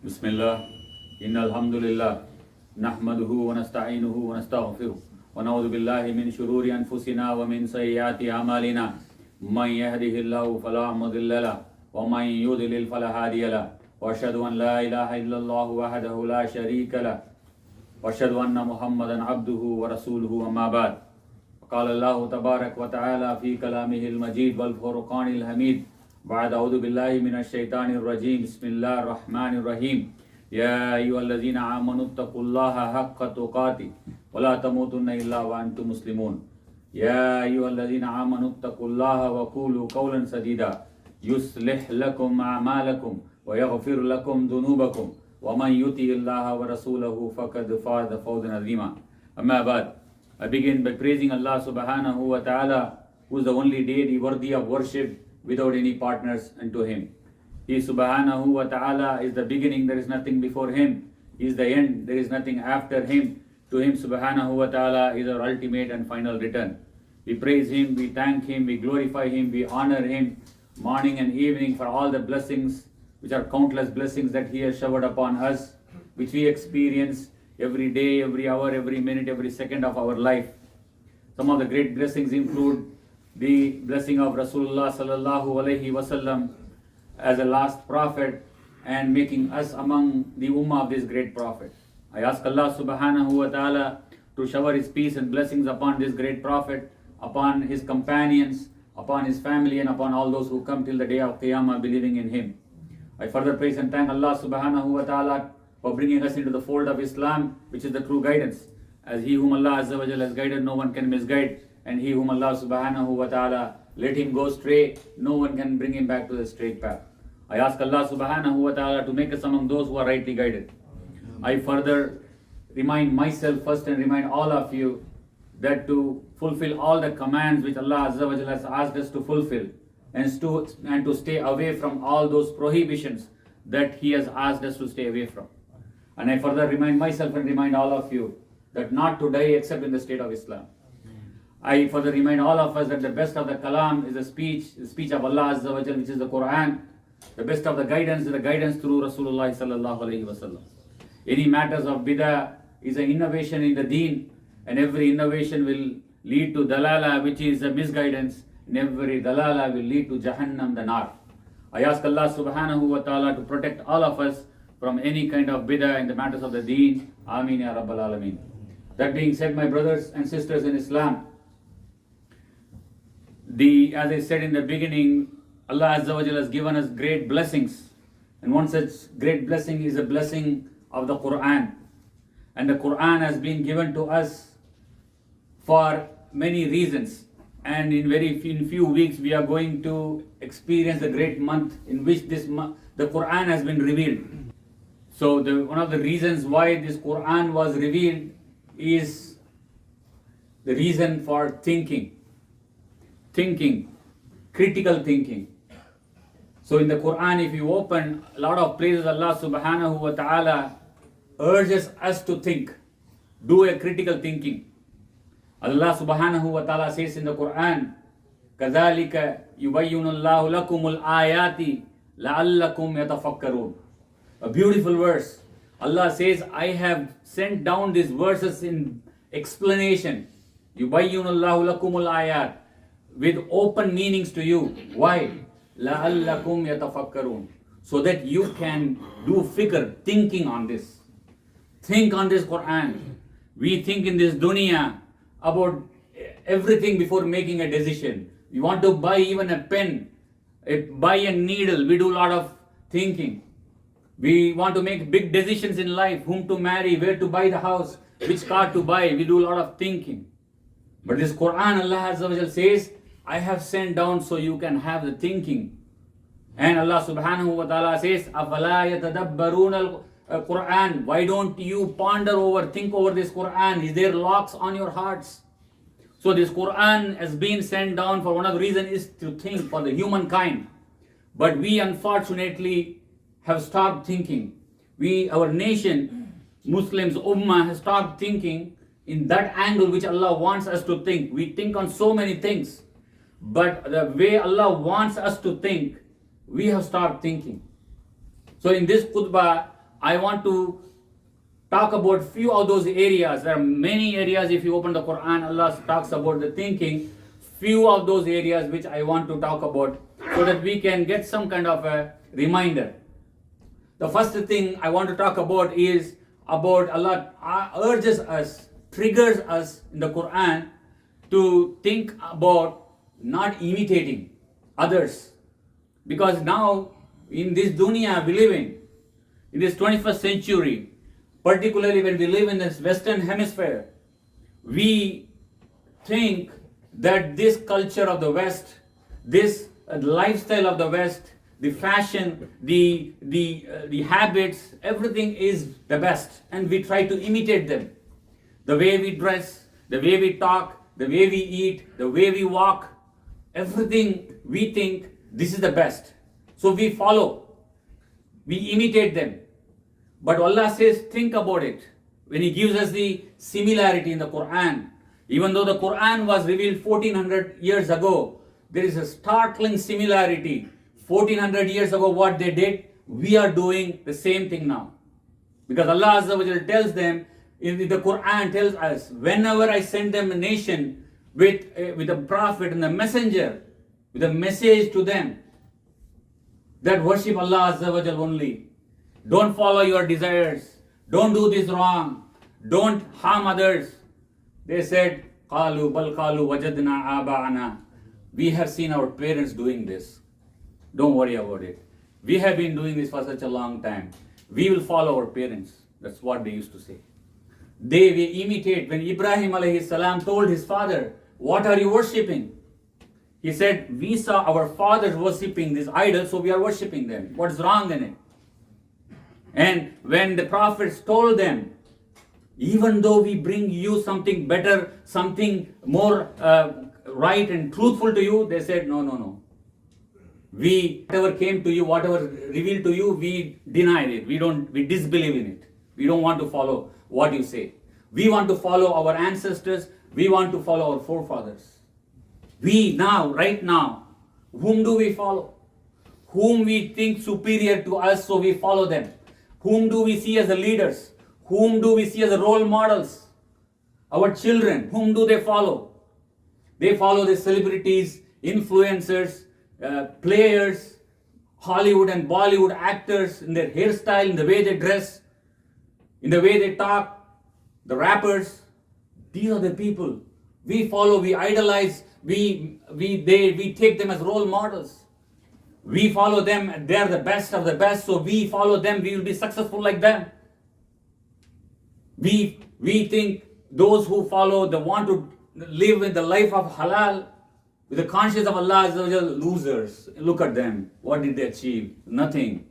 Bismillah, Innal hamdulillah, Nahmaduhu wa nasta'inuhu wa nastaghfiruh, wa na'udhu billahi min shururi anfusina wa min sayyiati a'malina. Man yahdihillahu fala mudilla lahu wa man yudlil fala hadiya lahu. Wa ashhadu an la ilaha illallah wahdahu la sharika lahu wa ashhadu anna Muhammadan abduhu wa rasuluhu amma ba'd. قال الله تبارك وتعالى في كلامه المجيد والفرقان الحميد بعد أعوذ بالله من الشيطان الرجيم بسم الله الرحمن الرحيم يا أيها الذين آمنوا اتقوا الله حق تقاته ولا تموتن إلا وأنتم مسلمون يا أيها الذين آمنوا اتقوا الله وقولوا قولا سديدا يصلح لكم أعمالكم ويغفر لكم ذنوبكم ومن يطع الله ورسوله فقد فاز فوزا عظيما أما بعد. I begin by praising Allah subhanahu wa ta'ala, who is the only deity worthy of worship without any partners unto Him. He subhanahu wa ta'ala is the beginning, there is nothing before Him. He is the end, there is nothing after Him. To Him subhanahu wa ta'ala is our ultimate and final return. We praise Him, we thank Him, we glorify Him, we honor Him morning and evening for all the blessings, which are countless blessings that He has showered upon us, which we experience every day, every hour, every minute, every second of our life. Some of the great blessings include the blessing of Rasulullah sallallahu alaihi wasallam as a last prophet and making us among the ummah of this great prophet. I ask Allah subhanahu wa ta'ala to shower His peace and blessings upon this great prophet, upon his companions, upon his family, and upon all those who come till the day of Qiyamah believing in him. I further praise and thank Allah subhanahu wa ta'ala for bringing us into the fold of Islam, which is the true guidance. As he whom Allah Azza wa Jalla has guided, no one can misguide, and he whom Allah subhanahu wa ta'ala let him go stray, no one can bring him back to the straight path. I ask Allah subhanahu wa ta'ala to make us among those who are rightly guided. I further remind myself first and remind all of you that to fulfill all the commands which Allah Azza wa Jalla has asked us to fulfill, and to stay away from all those prohibitions that He has asked us to stay away from. And I further remind myself and remind all of you that not to die except in the state of Islam. I further remind all of us that the best of the kalam is the speech of Allah Azza wa Jalla, which is the Quran. The best of the guidance is the guidance through Rasulullah sallallahu alaihi wasallam. Any matters of bid'ah is an innovation in the deen, and every innovation will lead to dalala, which is a misguidance, and every dalala will lead to Jahannam, the nar. I ask Allah subhanahu wa ta'ala to protect all of us from any kind of bid'ah in the matters of the deen. Ameen ya Rabbal Alameen. That being said, my brothers and sisters in Islam, as I said in the beginning, Allah Azza wa Jalla has given us great blessings. And one such great blessing is the blessing of the Quran. And the Quran has been given to us for many reasons. And in few weeks we are going to experience the great month in which the Quran has been revealed. So one of the reasons why this Quran was revealed is the reason for thinking, critical thinking. So in the Quran, if you open a lot of places, Allah subhanahu wa ta'ala urges us to think, do a critical thinking. Allah subhanahu wa ta'ala says in the Quran, كَذَلِكَ يُبَيِّنُ اللَّهُ لَكُمُ الْآيَاتِ لَعَلَّكُمْ يَتَفَكَّرُونَ. A beautiful verse. Allah says, I have sent down these verses in explanation. يُبَيِّنُ اللَّهُ لَكُمُ الْآيَاتِ, with open meanings to you. Why? لَعَلَّكُمْ يَتَفَكَّرُونَ. So that you can do thinking on this. Think on this Quran. We think in this dunya about everything before making a decision. We want to buy even a pen, buy a needle, we do a lot of thinking. We want to make big decisions in life, whom to marry, where to buy the house, which car to buy, we do a lot of thinking. But this Quran, Allah Azza wa Jalla says, I have sent down so you can have the thinking. And Allah subhanahu wa ta'ala says, أَفَلَا يَتَدَبَّرُونَ الْقُرْآنِ. Why don't you think over this Quran? Is there locks on your hearts? So this Quran has been sent down for one of the reasons is to think for the humankind. But we unfortunately have stopped thinking. Our nation, Muslims, Ummah, has stopped thinking in that angle which Allah wants us to think. We think on so many things, but the way Allah wants us to think, we have stopped thinking. So in this khutbah, I want to talk about few of those areas. There are many areas. If you open the Quran, Allah talks about the thinking. Few of those areas which I want to talk about so that we can get some kind of a reminder. The first thing I want to talk about is about Allah urges us, triggers us in the Quran to think about not imitating others. Because now in this dunya we live in this 21st century, particularly when we live in this Western hemisphere, we think that this culture of the West, this lifestyle of the West, the fashion, the habits, everything is the best, and we try to imitate them. The way we dress, the way we talk, the way we eat, the way we walk, everything we think this is the best. So we follow, we imitate them. But Allah says, think about it. When He gives us the similarity in the Quran, even though the Quran was revealed 1400 years ago, there is a startling similarity. 1400 years ago, what they did, we are doing the same thing now. Because Allah Azza wa Jalla tells them, in the Quran tells us, whenever I send them a nation with a prophet and a messenger, with a message to them, that worship Allah Azza wa Jalla only. Don't follow your desires. Don't do this wrong. Don't harm others. They said, قَالُوا بَلْ قَالُوا وَجَدْنَا آبَاءَنَا. We have seen our parents doing this. Don't worry about it. We have been doing this for such a long time. We will follow our parents. That's what they used to say. They imitate. When Ibrahim alayhi salam told his father, what are you worshipping? He said, we saw our fathers worshipping these idols, so we are worshipping them. What's wrong in it? And when the prophets told them, even though we bring you something better, something more right and truthful to you, they said, no. Whatever came to you, whatever revealed to you, we denied it. We disbelieve in it. We don't want to follow what you say. We want to follow our ancestors. We want to follow our forefathers. Right now, whom do we follow? Whom we think superior to us, so we follow them. Whom do we see as the leaders? Whom do we see as the role models? Our children, whom do they follow? They follow the celebrities, influencers, players, Hollywood and Bollywood actors, in their hairstyle, in the way they dress, in the way they talk, the rappers. These are the people we follow, we idolize, we take them as role models. We follow them, they are the best of the best, so we follow them, we will be successful like them. We think those who follow, they want to live with the life of halal, with the conscience of Allah, losers. Look at them. What did they achieve? Nothing.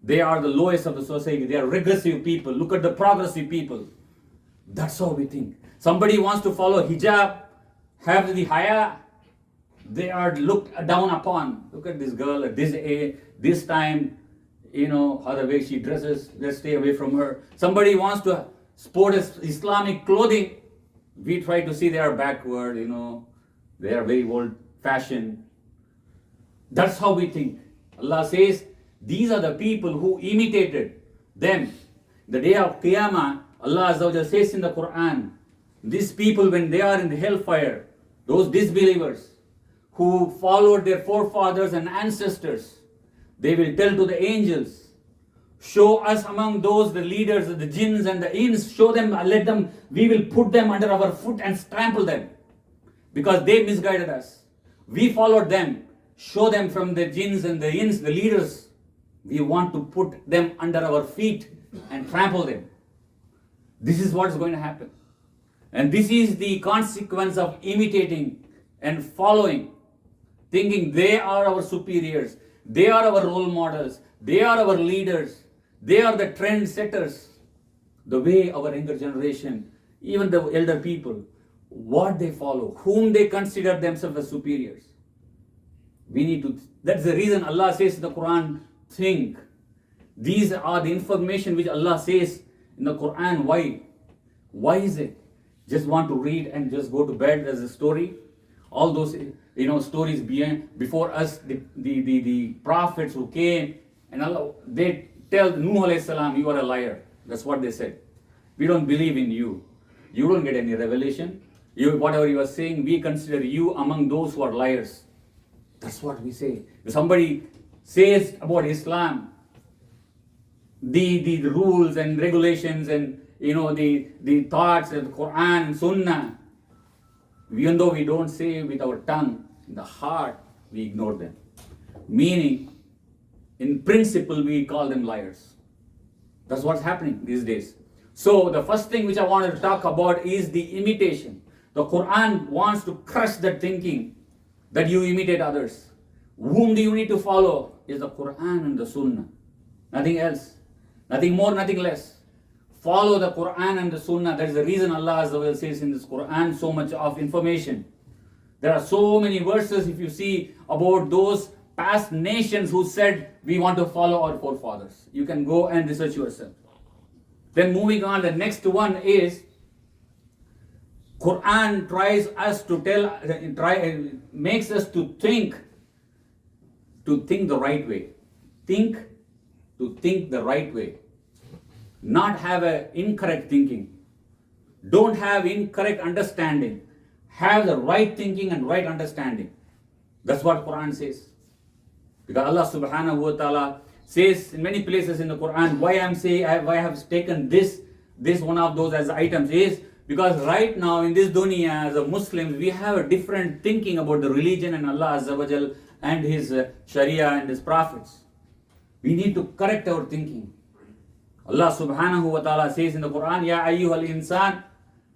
They are the lowest of the society. They are regressive people. Look at the progressive people. That's how we think. Somebody wants to follow hijab, have the haya, they are looked down upon. Look at this girl at this age, this time, how the way she dresses, let's stay away from her. Somebody wants to sport Islamic clothing, we try to see they are backward, they are very old fashioned. That's how we think. Allah says, these are the people who imitated them. The day of Qiyamah, Allah Azza wa Jalla says in the Quran, these people, when they are in the hellfire, those disbelievers who followed their forefathers and ancestors, they will tell to the angels, show us among those, the leaders, the jinns and the ins, show them, let them, we will put them under our foot and trample them. Because they misguided us. We followed them, show them from the jinns and the ins, the leaders. We want to put them under our feet and trample them. This is what is going to happen. And this is the consequence of imitating and following, thinking they are our superiors, they are our role models, they are our leaders, they are the trend setters. The way our younger generation, even the elder people, what they follow, whom they consider themselves as superiors. That's the reason Allah says in the Quran, think. These are the information which Allah says in the Quran. Why? Why is it? Just want to read and just go to bed as a story? All those before us, the prophets who came, and Allah, they tell Nuh alayhi salam, you are a liar. That's what they said. We don't believe in you. You don't get any revelation. Whatever you are saying, we consider you among those who are liars. That's what we say. If somebody says about Islam, the rules and regulations and the thoughts of the Quran and Sunnah, even though we don't say with our tongue, in the heart we ignore them. Meaning, in principle, we call them liars. That's what's happening these days. So the first thing which I wanted to talk about is the imitation. The Quran wants to crush that thinking that you imitate others. Whom do you need to follow? Is the Quran and the Sunnah. Nothing else. Nothing more, nothing less. Follow the Quran and the Sunnah. That is the reason Allah Azza wa Jalla says in this Quran so much of information. There are so many verses, if you see, about those past nations who said, we want to follow our forefathers. You can go and research yourself. Then moving on, the next one is, Quran tries us to makes us to think the right way. Think the right way. Not have an incorrect thinking. Don't have incorrect understanding. Have the right thinking and right understanding. That's what Quran says. Because Allah subhanahu wa ta'ala says in many places in the Quran, why I have taken this one of those as items is because right now in this dunya as a Muslims, we have a different thinking about the religion and Allah Azza wa Jal and His Sharia and His prophets. We need to correct our thinking. Allah subhanahu wa ta'ala says in the Quran, Ya ayyuhal insan,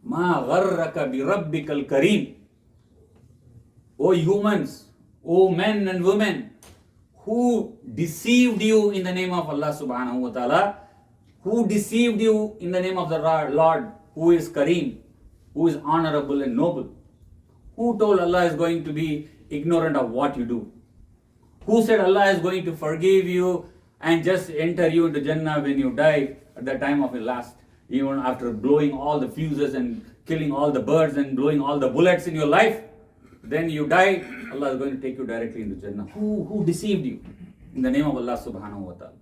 ma gharraka bi rabbikal kareem. O humans, O men and women, who deceived you in the name of Allah subhanahu wa ta'ala, who deceived you in the name of the Lord, who is Kareem, who is honorable and noble. Who told Allah is going to be ignorant of what you do? Who said Allah is going to forgive you and just enter you into Jannah when you die at the time of your last, even after blowing all the fuses and killing all the birds and blowing all the bullets in your life? Then you die, Allah is going to take you directly into Jannah. Who deceived you? In the name of Allah subhanahu wa ta'ala.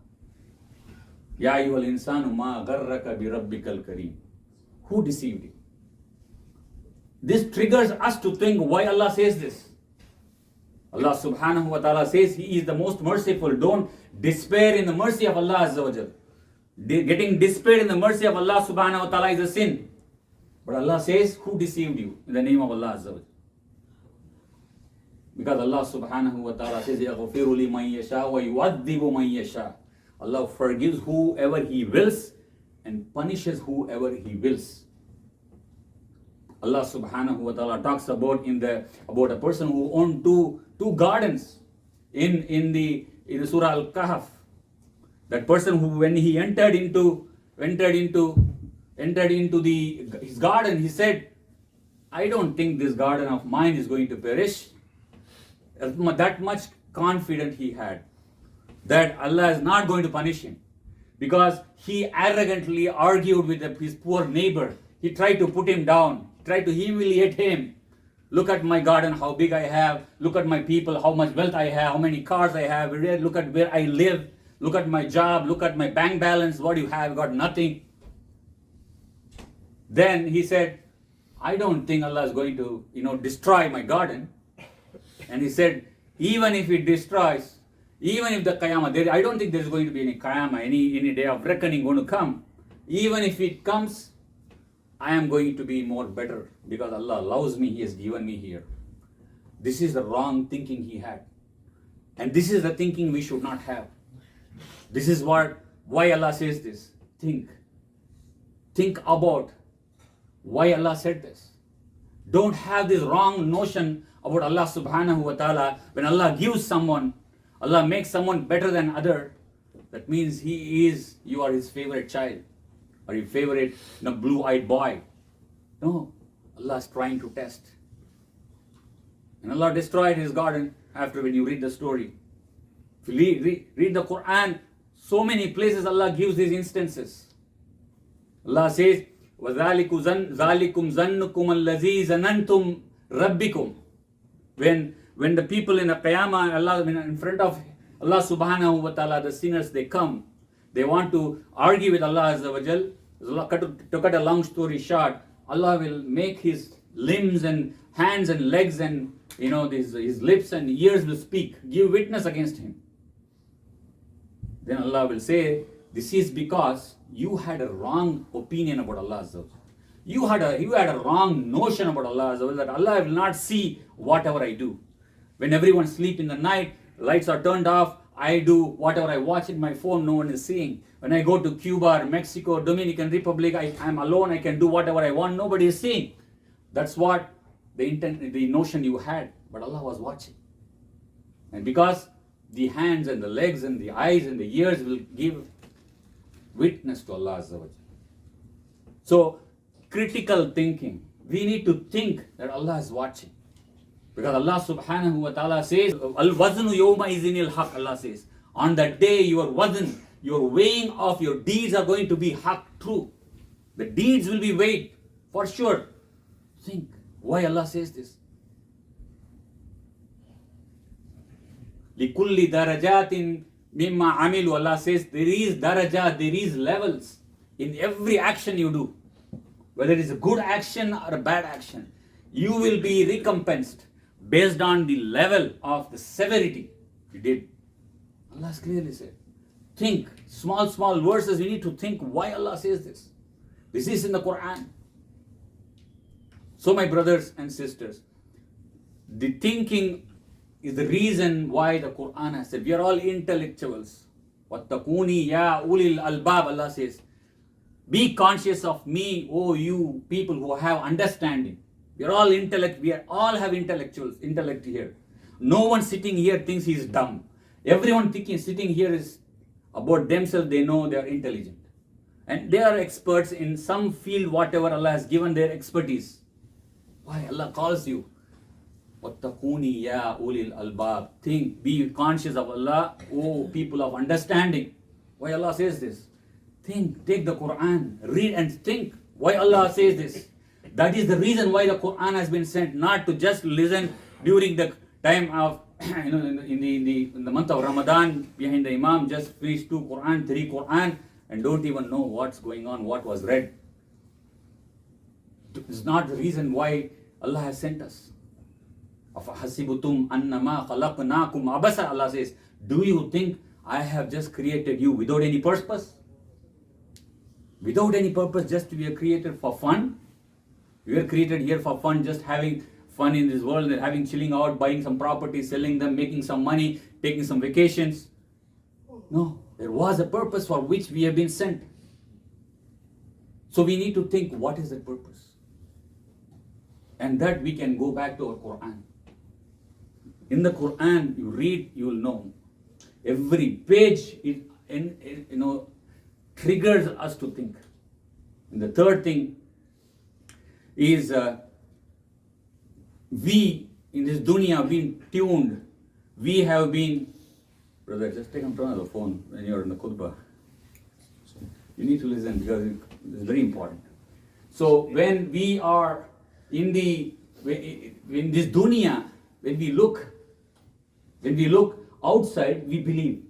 Ya ayyuhal insanu ma gharraka bi rabbikal kareem. Who deceived you? This triggers us to think why Allah says this. Allah subhanahu wa ta'ala says He is the most merciful. Don't despair in the mercy of Allah Azza wa Jal. Getting despair in the mercy of Allah subhanahu wa ta'ala is a sin. But Allah says, who deceived you? In the name of Allah Azza wa Jal. Because Allah subhanahu wa ta'ala says, يَغْفِرُ لِمَنْ يَشَاءُ وَيُعَذِّبُ مَنْ يَشَاءُ. Allah forgives whoever He wills and punishes whoever He wills. Allah subhanahu wa ta'ala talks about a person who owned two gardens in the Surah Al-Kahf. That person who, when he entered into his garden, he said, I don't think this garden of mine is going to perish. That much confidence he had that Allah is not going to punish him, because he arrogantly argued with his poor neighbor. He tried to put him down, tried to humiliate him. Look at my garden, how big I have. Look at my people, how much wealth I have, how many cars I have. Look at where I live. Look at my job. Look at my bank balance. What do you have? Got nothing. Then he said, I don't think Allah is going to, destroy my garden. And he said, even if it destroys, even if the Qiyamah, I don't think there's going to be any Qiyamah, any day of reckoning going to come. Even if it comes, I am going to be more better because Allah loves me, He has given me here. This is the wrong thinking he had. And this is the thinking we should not have. This is why Allah says this. Think about why Allah said this. Don't have this wrong notion about Allah subhanahu wa ta'ala. When Allah gives someone, Allah makes someone better than other, that means you are His favorite child, or your favorite blue-eyed boy. No, Allah is trying to test. And Allah destroyed His garden after, when you read the story. If you read the Quran, so many places Allah gives these instances. Allah says, وَذَلِكُمْ ظَنُّكُمْ الَّذِي ظَنَنْتُمْ رَبِّكُمْ. When the people in the Qiyamah, in front of Allah subhanahu wa ta'ala, the sinners, they come. They want to argue with Allah Azza wa Jal. To cut a long story short, Allah will make his limbs and hands and legs and his lips and ears will speak, give witness against him. Then Allah will say, this is because you had a wrong opinion about Allah Azza wa Jal. You had a wrong notion about Allah Azza wa Jal, that Allah will not see whatever I do. When everyone sleeps in the night, lights are turned off, I do whatever I watch in my phone, no one is seeing. When I go to Cuba or Mexico, Dominican Republic, I'm alone, I can do whatever I want, nobody is seeing. That's what the notion you had, but Allah was watching. And because the hands and the legs and the eyes and the ears will give witness to Allah Azza wa Jal. So, critical thinking. We need to think that Allah is watching. Because Allah subhanahu wa ta'ala says, Al-waznu yawma izinil haq, Allah says. On that day, your wazn, your weighing of your deeds are going to be haq, true. The deeds will be weighed, for sure. Think, why Allah says this? Likulli darajatin mimma amilu, Allah says, there is darajat, there is levels in every action you do. Whether it is a good action or a bad action, you will be recompensed based on the level of the severity you did. Allah has clearly said. Think, small verses, we need to think why Allah says this. This is in the Quran. So my brothers and sisters, the thinking is the reason why the Quran has said, we are all intellectuals. وَاتَّقُونِي يَا أُولِي الْأَلْبَابِ, Allah says. Be conscious of me, oh you people who have understanding. We are all have intellect here. No one sitting here thinks he is dumb. Everyone sitting here is about themselves, they know they are intelligent. And they are experts in some field, whatever Allah has given their expertise. Why Allah calls you? وَاتَّقُونِي يَا أُولِي الْأَلْبَابِ. Think, be conscious of Allah, oh people of understanding. Why Allah says this? Think, take the Quran, read and think why Allah says this. That is the reason why the Quran has been sent, not to just listen during the time of, in the month of Ramadan, behind the Imam, just finish 2 Quran, 3 Quran, and don't even know what's going on, what was read. It's not the reason why Allah has sent us. أَفَحَسِبُتُمْ أَنَّمَا خَلَقْنَاكُمْ عَبَسًا, Allah says, do you think I have just created you without any purpose? Without any purpose, just to be created for fun? We were created here for fun, just having fun in this world, and having chilling out, buying some properties, selling them, making some money, taking some vacations. No, there was a purpose for which we have been sent. So we need to think, what is that purpose? And that we can go back to our Quran. In the Quran, you read, you will know. Every page, triggers us to think. And the third thing is we in this dunya been tuned. We have been, brother, just take control of the phone when you're in the khutbah. You need to listen because it's very important. So when we are in this dunya, when we look outside, we believe.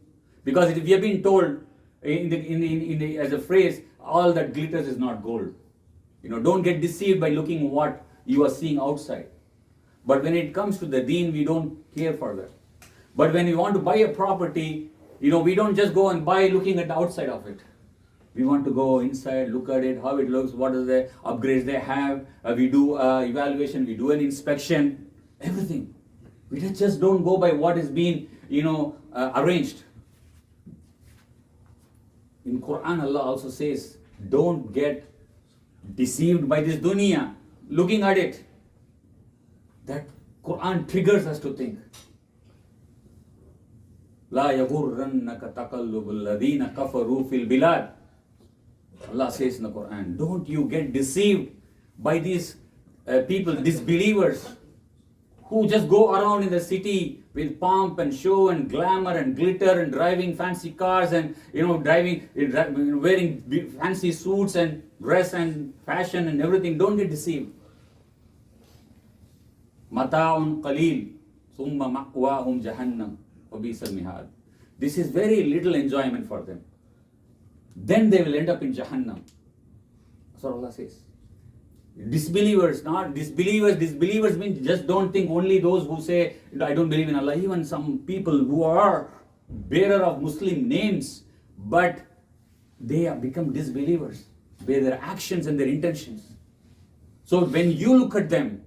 Because we have been told as a phrase, all that glitters is not gold. Don't get deceived by looking what you are seeing outside. But when it comes to the deen, we don't care for that. But when we want to buy a property, we don't just go and buy looking at the outside of it. We want to go inside, look at it, how it looks, what are the upgrades they have. We do evaluation, we do an inspection, everything. We just don't go by what is being, arranged. In Quran, Allah also says, don't get deceived by this dunya, looking at it. That Quran triggers us to think. La yaghurrannaka taqallubul ladina kafaru fil bilad. Allah says in the Quran, don't you get deceived by these people, disbelievers, who just go around in the city with pomp and show and glamour and glitter and driving fancy cars and wearing fancy suits and dress and fashion and everything. Don't get deceived. Mata'un qaleel thumma ma'wahum jahannam wa bi'sal mihad. This is very little enjoyment for them. then they will end up in Jahannam. That's what Allah says. Disbelievers, not disbelievers. Disbelievers means just don't think only those who say, I don't believe in Allah. Even some people who are bearer of Muslim names, but they have become disbelievers by their actions and their intentions. So when you look at them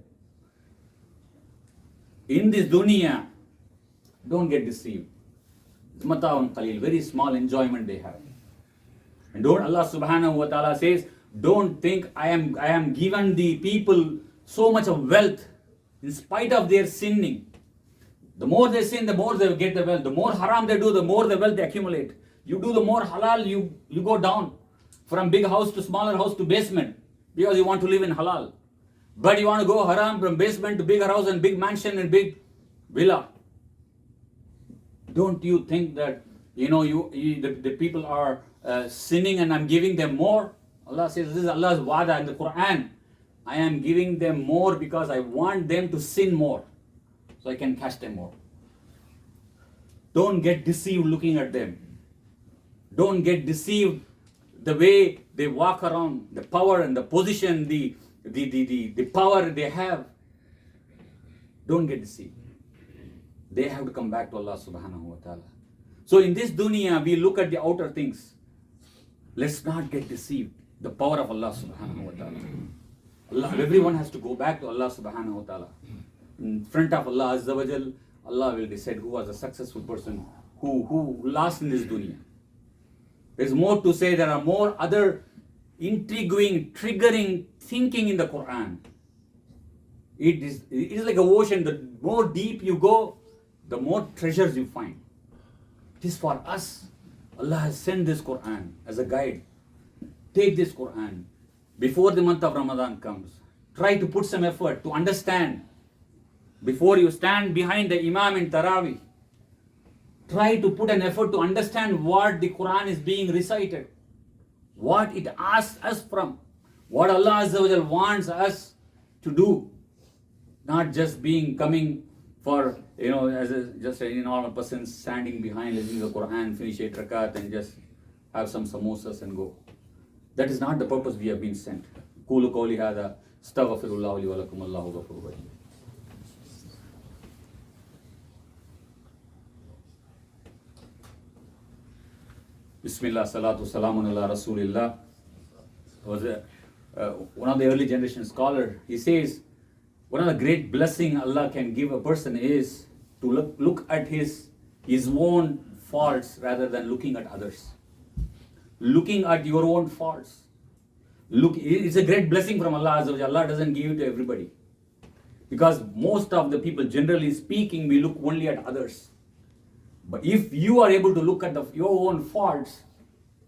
in this dunya, don't get deceived. It's mata'un qaleel, very small enjoyment they have. And don't, Allah subhanahu wa ta'ala says, don't think I am given the people so much of wealth in spite of their sinning. The more they sin, the more they get the wealth. The more haram they do, the more the wealth they accumulate. You do the more halal, you go down from big house to smaller house to basement because you want to live in halal. But you want to go haram from basement to bigger house and big mansion and big villa. Don't you think that the people are sinning and I'm giving them more? Allah says, this is Allah's wa'da in the Quran. I am giving them more because I want them to sin more, so I can catch them more. Don't get deceived looking at them. Don't get deceived the way they walk around, the power and the position, the power they have. Don't get deceived. They have to come back to Allah subhanahu wa ta'ala. So in this dunya, we look at the outer things. Let's not get deceived. The power of Allah subhanahu wa ta'ala. Everyone has to go back to Allah subhanahu wa ta'ala. In front of Allah azza wa jal, Allah will decide who was a successful person, who lost in this dunya. There's more to say. There are more other intriguing, triggering thinking in the Quran. It is like an ocean. The more deep you go, the more treasures you find. It is for us. Allah has sent this Quran as a guide. Take this Quran before the month of Ramadan comes. Try to put some effort to understand. Before you stand behind the Imam in Taraweeh, try to put an effort to understand what the Quran is being recited, what it asks us from, what Allah Azza wa Jal wants us to do. Not just coming for, as just a normal person standing behind, listening to the Quran, finish 8 rakat and just have some samosas and go. That is not the purpose we have been sent. Qulu qawli hadha, astaghfirullah li wa lakum, Allahu ghafurur rahim. Bismillah, salatu, salamun ala rasulillah. Was one of the early generation scholar. He says, one of the great blessing Allah can give a person is to look at his own faults rather than looking at others. Looking at your own faults. It's a great blessing from Allah Azza wa Jalla. Allah doesn't give it to everybody. Because most of the people, generally speaking, we look only at others. But if you are able to look at your own faults,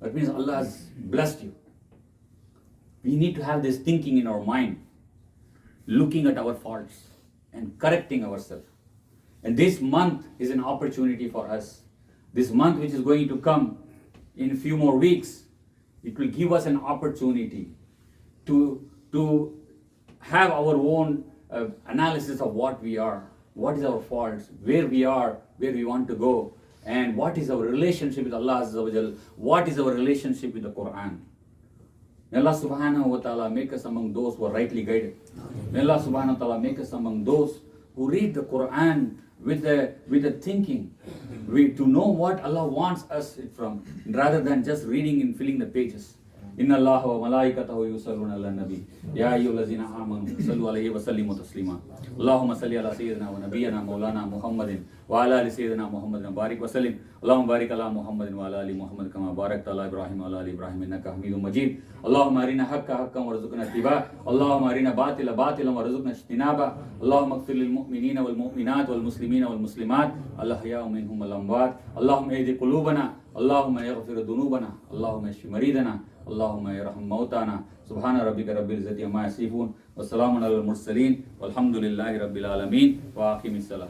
that means Allah has blessed you. We need to have this thinking in our mind, looking at our faults and correcting ourselves. And this month is an opportunity for us. This month which is going to come in a few more weeks, it will give us an opportunity to have our own analysis of what we are, what is our faults, where we are, where we want to go, and what is our relationship with Allah Azza wa Jal, what is our relationship with the Quran. May Allah subhanahu wa ta'ala make us among those who are rightly guided. May Allah subhanahu wa ta'ala make us among those who read the Quran with the thinking, to know what Allah wants us from, rather than just reading and filling the pages. Inna Allah wa malaikatahu yusalluna ala nabi. Ya ayyuhallazina amanu sallu alayhi wa sallimu taslima. Allahumma salli ala sayyidina wa nabiyyina maulana Muhammadin wa ala ali sayyidina Muhammadin barik wa sallim. Allahumma barik ala Muhammadin wa ala ali Muhammad kama barakta ala Ibrahim wa ala ali Ibrahim innaka Hamidum Majid. Allahumma arina haqqa haqqan warzuqna ittiba. Allahumma arina batila batilan warzuqna ijtinaba. Allahumma ighfir lil mu'minina wal mu'minat wal muslimina wal muslimat al ahya'u minhum wal amwat. Allahumma ihdi qulubana. Allahumma yaghfir dhunubana. Allahumma ishfi maridana. Allahumma yarham mautana. Subhana rabbika rabbil izzati amma yasifun. Wa salamun alal mursalin. Walhamdulillahi rabbil alamin. Wa aqimis salat.